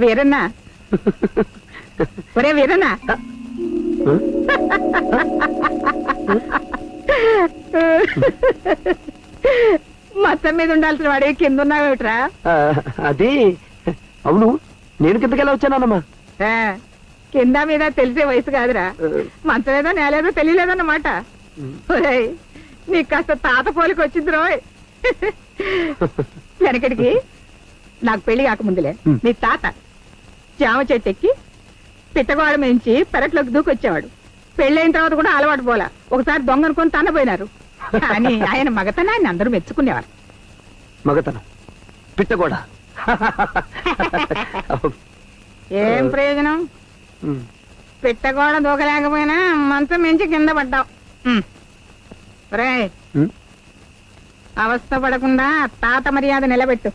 వీరన్నా ఒరే వీరన్నా మొత్తం మీద ఉండాల్సిన వాడే కింద ఉన్నావేమిట్రా? అది అవును, నేను కిందకెలా వచ్చానమ్మా? కింద మీద తెలిసే వయసు కాదురా, మంచం ఏదో నేలేదో తెలియలేదన్నమాట. నీకు కాస్త తాత పోలికి వచ్చింది రోయ్. వెనకడికి నాకు పెళ్లి కాకముందులే నీ తాత జామ చెట్టు ఎక్కి పిట్టగోడ మించి పెరట్లోకి దూకొచ్చేవాడు. పెళ్ళైన తర్వాత కూడా అలవాటు పోలా. ఒకసారి దొంగ అనుకుని తన్నపోయినారు. కానీ ఆయన మగతనాన్ని అందరూ మెచ్చుకునేవారు. మగతనం పిట్టగోడ ఏం ప్రయోజనం? పిట్టగోడ దూకలేకపోయినా మంచం మించి కింద పడ్డావు. అవస్థ పడకుండా తాత మర్యాద నిలబెట్టు.